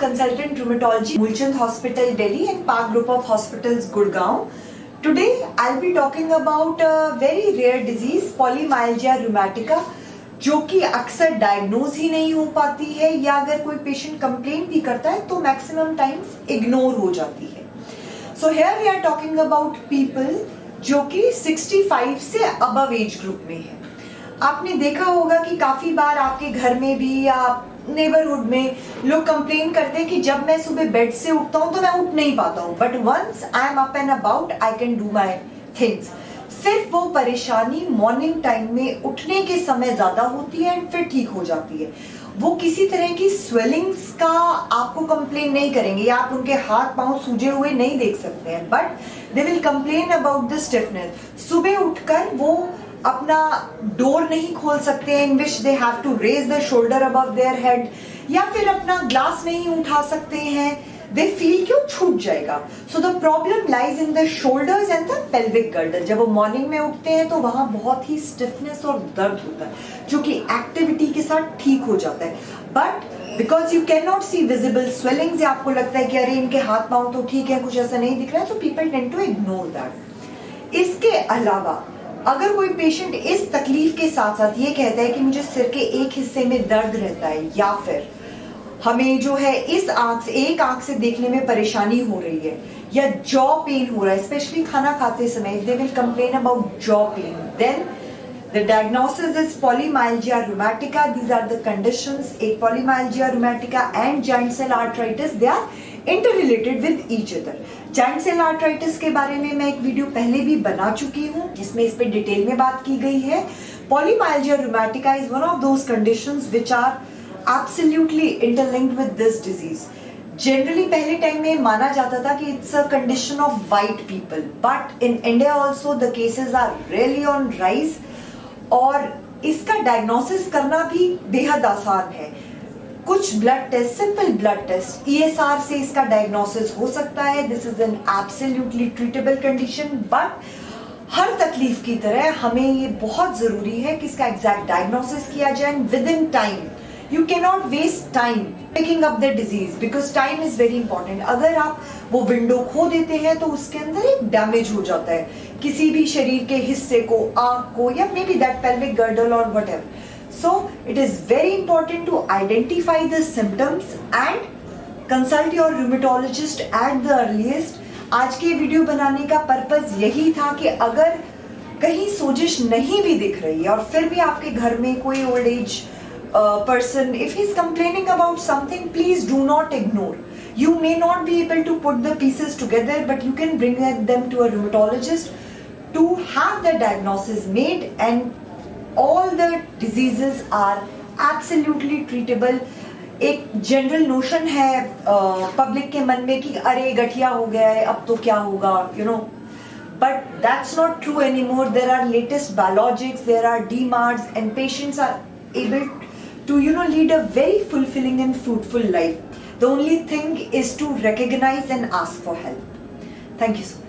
consultant rheumatology, Mulchand Hospital, Delhi, and Park Group of Hospitals, Gurgaon. Today, I'll be talking about a very rare disease, polymyalgia rheumatica, जो कि अक्सर diagnose ही नहीं हो पाती है या अगर कोई पेशेंट कंप्लेन भी करता है तो मैक्सिमम टाइम्स इग्नोर हो जाती है. So here we are talking about people जो कि 65 से अबव एज ग्रुप में है. आपने देखा होगा कि काफी बार आपके घर में भी या नेबरहुड में लोग कंप्लेन करते हैं कि जब मैं सुबह बेड से उठता हूं तो मैं उठ नहीं पाता हूं, but once I am up and about I can do my things. सिर्फ वो परेशानी मॉर्निंग टाइम में उठने के समय ज्यादा होती है एंड फिर ठीक हो जाती है. वो किसी तरह की स्वेलिंग्स का आपको कंप्लेन नहीं करेंगे या आप उनके हाथ पांव सूजे हुए नहीं देख सकते हैं, but they will complain about the stiffness. सुबह उठकर वो अपना डोर नहीं खोल सकते हैं, in which they have to raise the shoulder above their head, या फिर अपना ग्लास नहीं उठा सकते हैं. दे फील कि वो छूट जाएगा. So the problem lies in the shoulders and the pelvic girder. जब वो मॉर्निंग में उठते हैं तो वहां बहुत ही स्टिफनेस और दर्द होता है जो कि एक्टिविटी के साथ ठीक हो जाता है, but because you can not see visible swellings, आपको लगता है कि अरे इनके हाथ पांव तो ठीक है, कुछ ऐसा नहीं दिख रहा है, so people tend to ignore that. इसके अलावा अगर कोई पेशेंट इस तकलीफ के साथ साथ ये कहता है कि मुझे सिर के एक हिस्से में दर्द रहता है या फिर हमें जो है इस आंख से एक आंख से देखने में परेशानी हो रही है या जॉ पेन हो रहा है, स्पेशली खाना खाते समय, they will complain about jaw pain, then the diagnosis is polymyalgia rheumatica. These are the conditions. एक polymyalgia rheumatica and giant cell arthritis, they are interrelated with each other. giant cell arthritis के बारे में मैं एक video पहले भी बना चुकी हूँ जिसमें इस पे डिटेल में बात की गई है. polymyalgia rheumatica is one of those conditions which are absolutely interlinked with this disease. Generally पहले टाइम में माना जाता था कि it's a condition of white people, but in India also the cases are really on rise और इसका diagnosis करना भी बेहद आसान है. कुछ blood test, simple blood test, ESR से इसका डायग्नोसिस हो सकता है. This is an absolutely treatable condition, but हर तकलीफ की तरह हमें ये बहुत जरूरी है कि इसका एग्जैक्ट डायग्नोसिस किया जाए with in time. You cannot waste time picking up the disease because time is very important. अगर आप वो विंडो खो देते हैं तो उसके अंदर एक डैमेज हो जाता है किसी भी शरीर के हिस्से को, आंख को, या may be that pelvic girdle or whatever. So it is very important to identify the symptoms and consult your rheumatologist at the earliest. आज के वीडियो बनाने का पर्पस यही था कि अगर कहीं सोजिश नहीं भी दिख रही है और फिर भी आपके घर में कोई old age person, if he's complaining about something, please do not ignore. You may not be able to put the pieces together, but you can bring them to a rheumatologist to have the diagnosis made, and all the diseases are absolutely treatable. एक general notion है public के मन में कि अरे गठिया हो गया है अब तो क्या होगा, you know, but that's not true anymore. There are latest biologics, there are DMARDs, and patients are able to lead a very fulfilling and fruitful life. The only thing is to recognize and ask for help. Thank you so much.